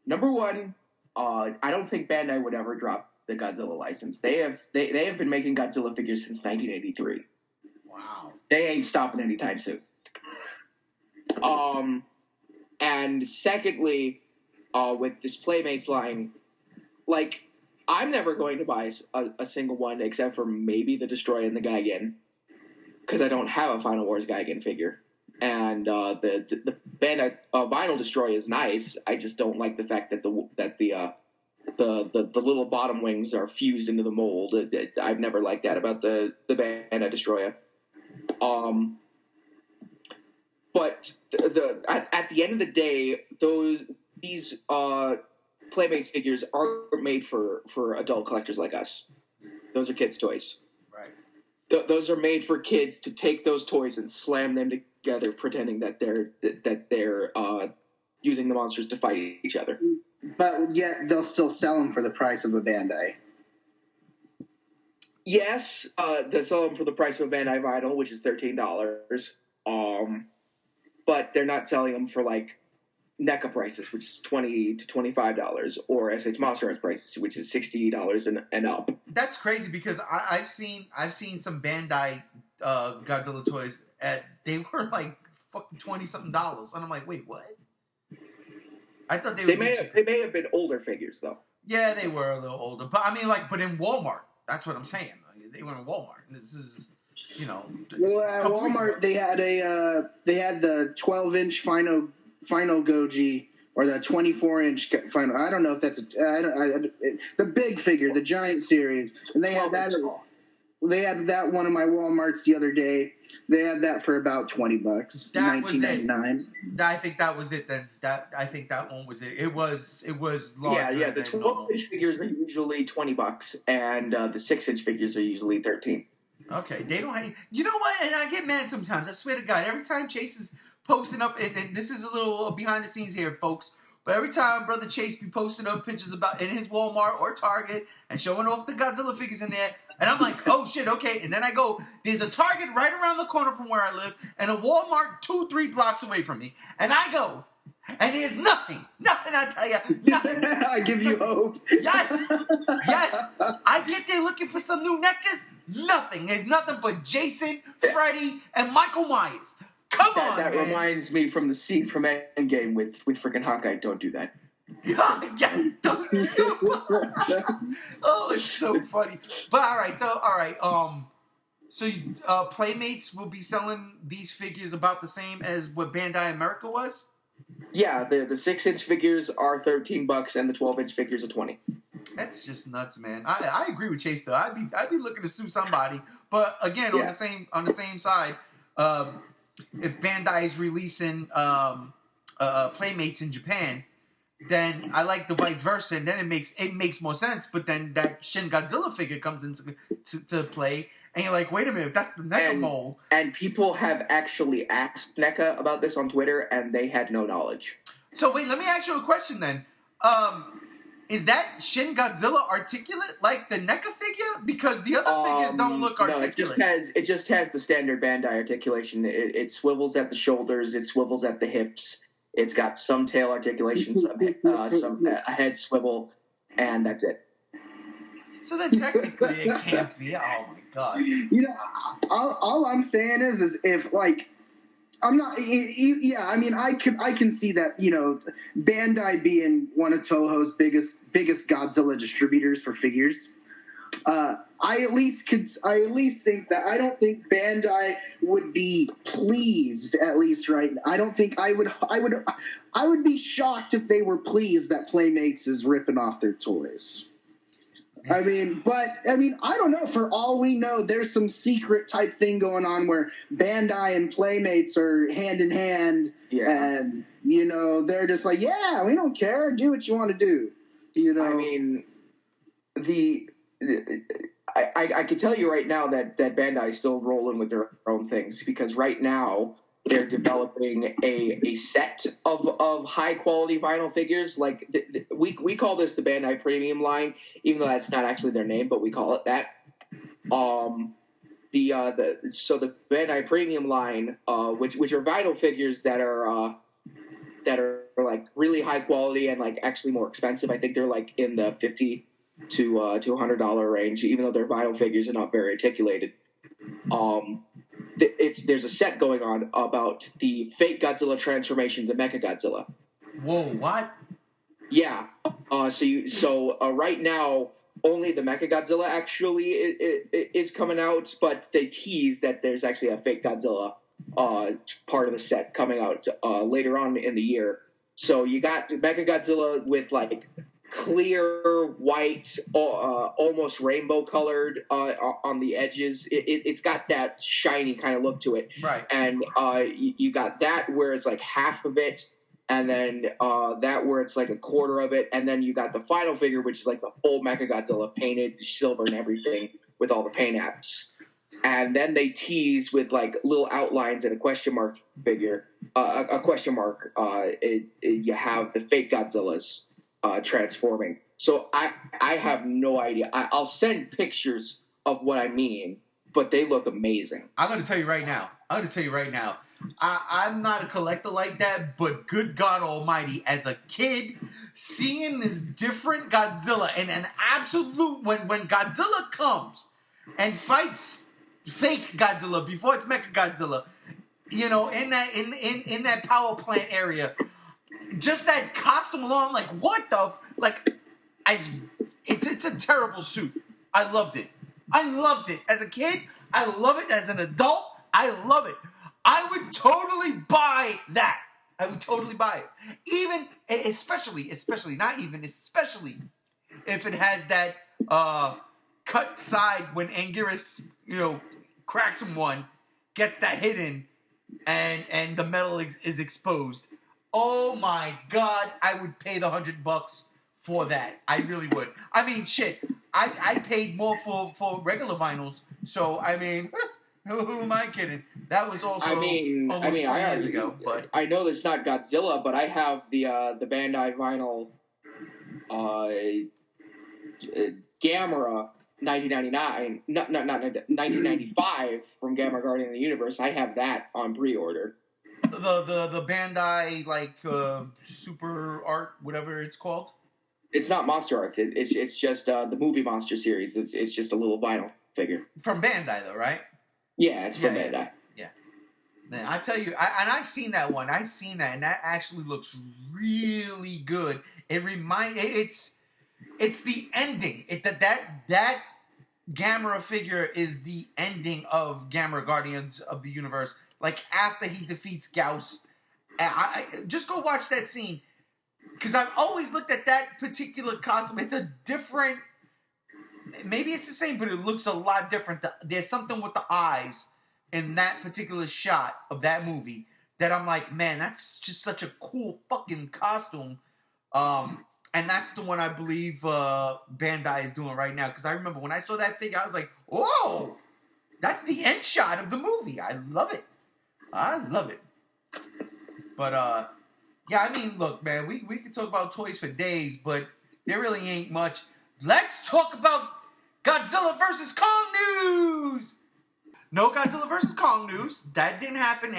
Number one, I don't think Bandai would ever drop the Godzilla license. They have been making Godzilla figures since 1983. Wow. They ain't stopping anytime soon. And secondly, with this Playmates line, like, I'm never going to buy a single one except for maybe the Destroy and the Gigan, because I don't have a Final Wars Gigan figure. And the Bandai Vinyl Destroy is nice. I just don't like the fact that the little bottom wings are fused into the mold. I've never liked that about the Bandai Destroyer. But at the end of the day, these Playmates figures aren't made for adult collectors like us. Those are kids' toys. Right. Those are made for kids to take those toys and slam them together, pretending that they're using the monsters to fight each other. But yet they'll still sell them for the price of a Bandai. Yes, they sell them for the price of a Bandai Vinyl, which is $13. But they're not selling them for like NECA prices, which is $20 to $25, or SH Monster Arts prices, which is $60 and up. That's crazy, because I've seen some Bandai Godzilla toys they were like fucking $20-something, and I'm like, wait, what? I thought they may have been older figures though. Yeah, they were a little older, but I mean, like, but in Walmart, that's what I'm saying. Like, they were in Walmart. And this is, well, at Walmart they had the 12-inch final Goji, or the 24-inch final. I don't know if that's the big figure, the giant series, and they had that. They had that one in my Walmarts the other day. They had that for about $20, $19.99. I think that was it. Then I think that one was it. It was larger. Yeah. The 12-inch figures are usually $20, and the 6-inch figures are usually $13. Okay, they don't. You know what? And I get mad sometimes. I swear to God, every time Chase is posting up, and this is a little behind the scenes here, folks. But every time Brother Chase be posting up pictures about in his Walmart or Target and showing off the Godzilla figures in there, and I'm like, oh shit, okay. And then I go, there's a Target right around the corner from where I live, and a Walmart 2-3 blocks away from me. And I go, and there's nothing, I tell you, nothing. I give you hope. Yes. I get there looking for some new NECAs, nothing. There's nothing but Jason, Freddy, and Michael Myers. Come on, that man. reminds me from the scene from Endgame with freaking Hawkeye. Don't do that. Yes, don't do it. Oh, it's so funny. But all right. So Playmates will be selling these figures about the same as what Bandai America was. Yeah, the 6-inch figures are $13, and the 12-inch figures are $20. That's just nuts, man. I agree with Chase though. I'd be looking to sue somebody, but again, on the same side. If Bandai is releasing Playmates in Japan, then I like the vice versa, and then it makes more sense. But then that Shin Godzilla figure comes into to play, and you're like, wait a minute, that's the NECA mold. And people have actually asked NECA about this on Twitter, and they had no knowledge. So wait, let me ask you a question then. Is that Shin Godzilla articulate like the NECA figure? Because the other figures don't look articulate. No, it just has the standard Bandai articulation. It swivels at the shoulders. It swivels at the hips. It's got some tail articulation, a head swivel, and that's it. So then technically it can't be. Oh my god! All I'm saying is if like. I'm not. Yeah, I mean, I can see that. Bandai being one of Toho's biggest Godzilla distributors for figures. I at least think that I don't think Bandai would be pleased. At least right. I don't think I would be shocked if they were pleased that Playmates is ripping off their toys. I mean, I don't know. For all we know, there's some secret type thing going on where Bandai and Playmates are hand in hand, and they're just like, yeah, we don't care. Do what you want to do. I mean, I can tell you right now that Bandai is still rolling with their own things, because right now they're developing a set of high quality vinyl figures. Like we call this the Bandai Premium line, even though that's not actually their name, but we call it that. The Bandai Premium line, which are vinyl figures that are like really high quality and like actually more expensive. I think they're like in the $50 to $100 range, even though their vinyl figures are not very articulated. There's a set going on about the fake Godzilla transformation to Mecha Godzilla. Whoa, what? Yeah. So right now, only the Mecha Godzilla actually is coming out, but they tease that there's actually a fake Godzilla part of the set coming out later on in the year. So you got Mecha Godzilla with like clear white, almost rainbow colored on the edges. It's got that shiny kind of look to it. Right. And you got that where it's like half of it, and then that where it's like a quarter of it, and then you got the final figure, which is like the full Mechagodzilla painted silver and everything with all the paint apps. And then they tease with like little outlines and a question mark figure, a question mark. You have the fake Godzillas transforming. So I have no idea. I'll send pictures of what I mean, but they look amazing. I'm going to tell you right now. I'm not a collector like that, but good God Almighty, as a kid, seeing this different Godzilla and an absolute when Godzilla comes and fights fake Godzilla before it's Mecha Godzilla, you know, in that power plant area, just that costume alone, like what the it's a terrible suit. I loved it as a kid. I love it as an adult. I love it. I would totally buy that. I would totally buy it. Even, especially if it has that cut side when Anguirus, you know, cracks him one, gets that hidden, and the metal is exposed. Oh my God, I would pay the $100 for that. I really would. I mean, shit, I paid more for regular vinyls, so I mean... Who am I kidding? That was also almost 20 years ago. But I know it's not Godzilla, but I have the Bandai vinyl Gamera 1999, not 1995 from Gamera Guardian of the Universe. I have that on pre-order. The Bandai like Super Art, whatever it's called. It's not Monster Arts. It's just the movie Monster series. It's just a little vinyl figure from Bandai, though, right? Yeah, it's from Bandai. Yeah. Man, I tell you, I've seen that one. I've seen that, and that actually looks really good. It's the ending. That Gamera figure is the ending of Gamera Guardians of the Universe. Like after he defeats Gauss. I just go watch that scene, because I've always looked at that particular costume. It's a different. Maybe it's the same, but it looks a lot different. There's something with the eyes in that particular shot of that movie that I'm like, man, that's just such a cool fucking costume. And that's the one I believe Bandai is doing right now. Because I remember when I saw that figure, I was like, whoa, that's the end shot of the movie. I love it. But, yeah, I mean, look, man, we could talk about toys for days, but there really ain't much. Let's talk about Godzilla vs. Kong news! No Godzilla vs. Kong news. That didn't happen.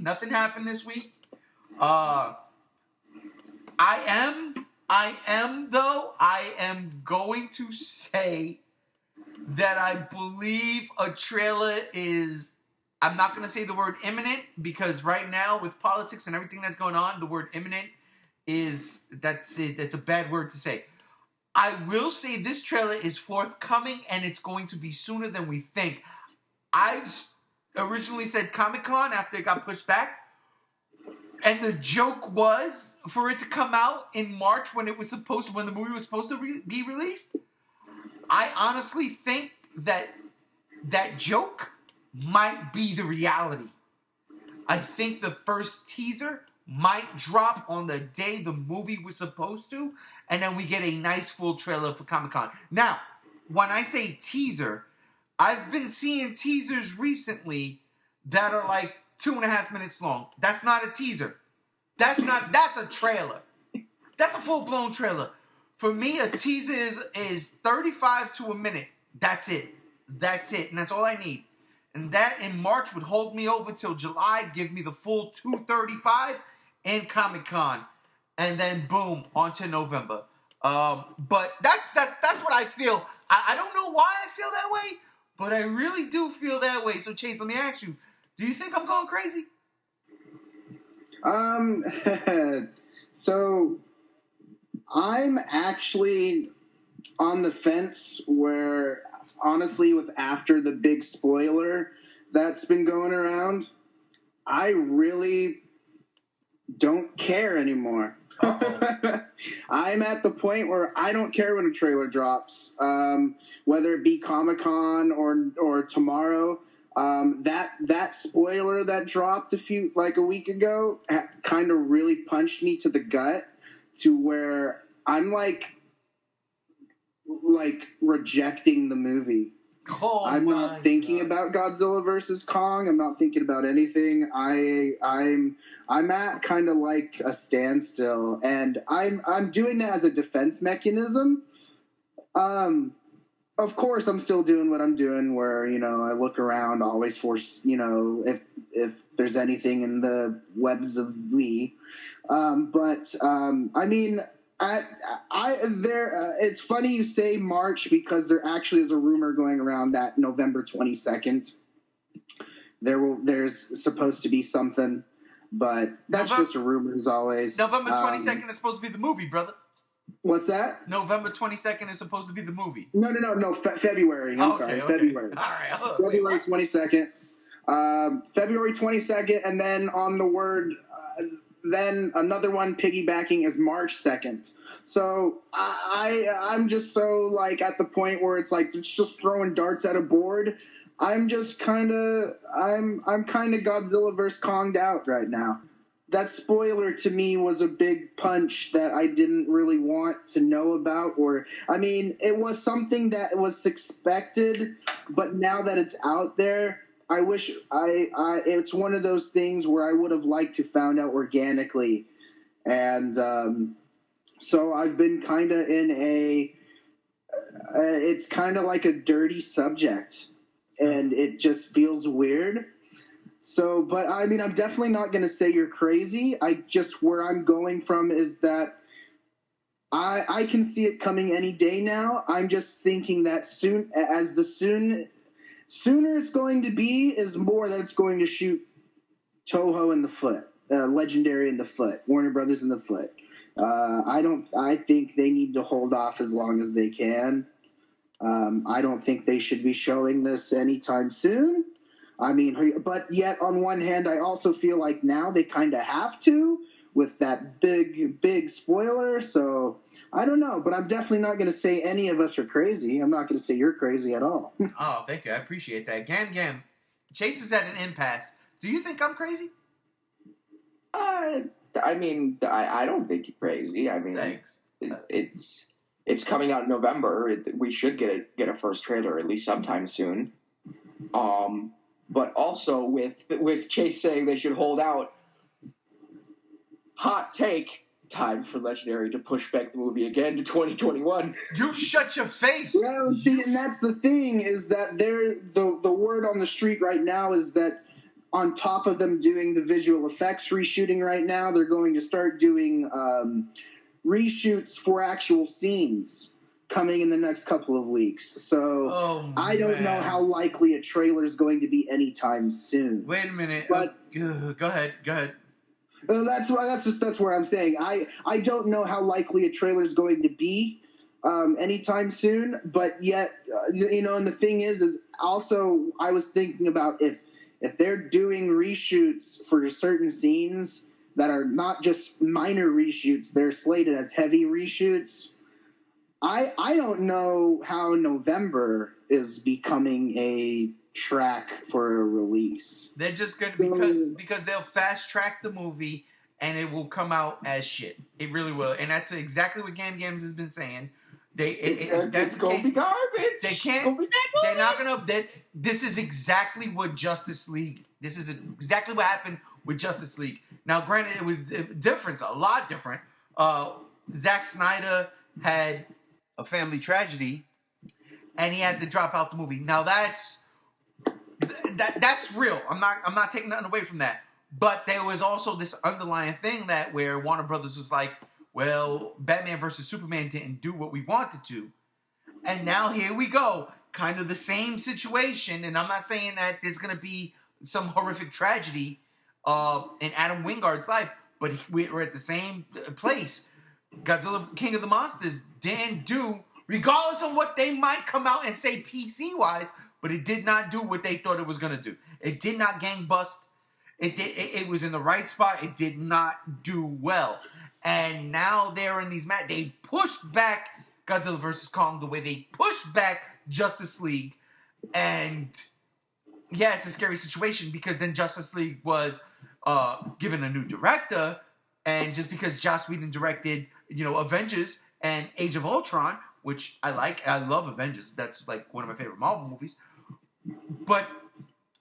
Nothing happened this week. I am going to say that I believe a trailer is... I'm not going to say the word imminent, because right now, with politics and everything that's going on, the word imminent that's a bad word to say. I will say this trailer is forthcoming, and it's going to be sooner than we think. I originally said Comic-Con after it got pushed back, and the joke was for it to come out in March when the movie was supposed to be released. I honestly think that joke might be the reality. I think the first teaser might drop on the day the movie was supposed to, and then we get a nice full trailer for Comic-Con. Now, when I say teaser, I've been seeing teasers recently that are like 2.5 minutes long. That's not a teaser. That's a trailer. That's a full-blown trailer. For me, a teaser is 35 to a minute. That's it. And that's all I need. And that in March would hold me over till July, give me the full 235 and Comic-Con. And then boom, on to November. But that's what I feel. I don't know why I feel that way, but I really do feel that way. So Chase, let me ask you: do you think I'm going crazy? So I'm actually on the fence where, honestly, with after the big spoiler that's been going around, I really don't care anymore. I'm at the point where I don't care when a trailer drops, whether it be Comic-Con or tomorrow. That spoiler that dropped a week ago kind of really punched me to the gut, to where I'm like rejecting the movie. I'm not thinking about Godzilla versus Kong. I'm not thinking about anything. I'm at kind of like a standstill, and I'm doing that as a defense mechanism. Of course, I'm still doing what I'm doing, where I look around always for if there's anything in the webs of we. I mean. It's funny you say March, because there actually is a rumor going around that November 22nd there's supposed to be something, but that's just a rumor as always. November 22nd is supposed to be the movie, brother. What's that? November 22nd is supposed to be the movie. No. February. Okay. February. All right. February 22nd. February 22nd, and then on the word. Then another one piggybacking is March 2nd. So I'm just so at the point where it's just throwing darts at a board. I'm just kind of Godzilla vs Kong'd out right now. That spoiler to me was a big punch that I didn't really want to know about, it was something that was expected, but now that it's out there, I wish it's one of those things where I would have liked to found out organically. And so I've been kind of in it's kind of like a dirty subject, and it just feels weird. So, but I'm definitely not going to say you're crazy. Where I'm going from is that I can see it coming any day now. I'm just thinking that sooner it's going to be is more that it's going to shoot Toho in the foot, Legendary in the foot, Warner Brothers in the foot. I think they need to hold off as long as they can. I don't think they should be showing this anytime soon. But yet on one hand, I also feel like now they kind of have to with that big spoiler. So I don't know, but I'm definitely not going to say any of us are crazy. I'm not going to say you're crazy at all. Oh, thank you. I appreciate that. Gam, Chase is at an impasse. Do you think I'm crazy? I don't think you're crazy. Thanks. It's coming out in November. We should get a first trailer at least sometime soon. But also with Chase saying they should hold out, hot take. Time for Legendary to push back the movie again to 2021. You shut your face. Well, and that's the thing, is that the word on the street right now is that on top of them doing the visual effects reshooting right now, they're going to start doing reshoots for actual scenes coming in the next couple of weeks. So I don't know how likely a trailer is going to be anytime soon. Wait a minute. But go ahead. That's where I'm saying I don't know how likely a trailer is going to be anytime soon, but yet and the thing is also I was thinking about if they're doing reshoots for certain scenes that are not just minor reshoots, they're slated as heavy reshoots. I don't know how November is becoming a track for a release. They're just gonna because they'll fast track the movie and it will come out as shit. It really will, and that's exactly what Gams has been saying. That's gonna be garbage. They can't. They're not gonna. This is exactly what Justice League. This is exactly what happened with Justice League. Now, granted, it was a lot different. Zack Snyder had a family tragedy, and he had to drop out the movie. Now that's real. I'm not taking nothing away from that. But there was also this underlying thing where Warner Brothers was like, well, Batman versus Superman didn't do what we wanted to. And now here we go. Kind of the same situation. And I'm not saying that there's going to be some horrific tragedy in Adam Wingard's life, but we're at the same place. Godzilla King of the Monsters didn't do, regardless of what they might come out and say PC-wise, but it did not do what they thought it was going to do. It did not gangbust. It was in the right spot. It did not do well. And now they're in these they pushed back Godzilla vs. Kong the way they pushed back Justice League. And yeah, it's a scary situation because then Justice League was given a new director. And just because Joss Whedon directed, Avengers and Age of Ultron, which I like. I love Avengers. That's like one of my favorite Marvel movies. But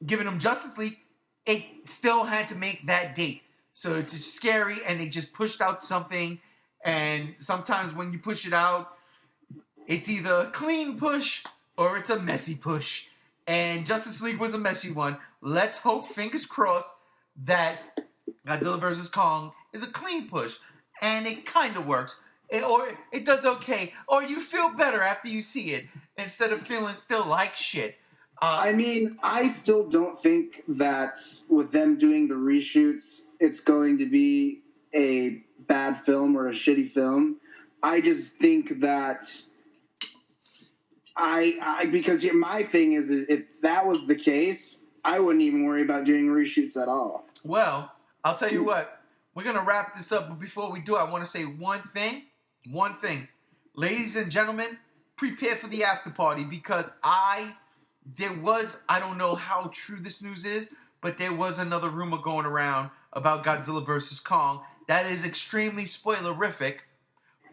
giving them Justice League, it still had to make that date. So it's just scary, and they just pushed out something. And sometimes when you push it out, it's either a clean push or it's a messy push. And Justice League was a messy one. Let's hope, fingers crossed, that Godzilla vs. Kong is a clean push. And it kind of works. Or it does okay. Or you feel better after you see it instead of feeling still like shit. I still don't think that with them doing the reshoots, it's going to be a bad film or a shitty film. I just think that because my thing is if that was the case, I wouldn't even worry about doing reshoots at all. Well, I'll tell you what. We're going to wrap this up, but before we do, I want to say one thing. One thing. Ladies and gentlemen, prepare for the after party because I don't know how true this news is, but there was another rumor going around about Godzilla vs. Kong. That is extremely spoilerific,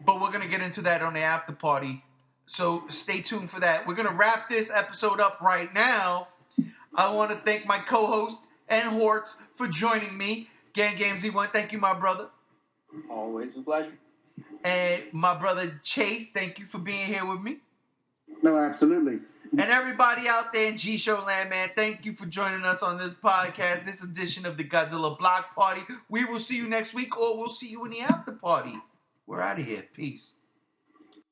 but we're going to get into that on the after party. So stay tuned for that. We're going to wrap this episode up right now. I want to thank my co-host and Hortz for joining me. Gang Z1, thank you, my brother. Always a pleasure. And my brother Chase, thank you for being here with me. No, absolutely. And everybody out there in G-Show land, man, thank you for joining us on this podcast, this edition of the Godzilla Block Party. We will see you next week, or we'll see you in the after party. We're out of here. Peace.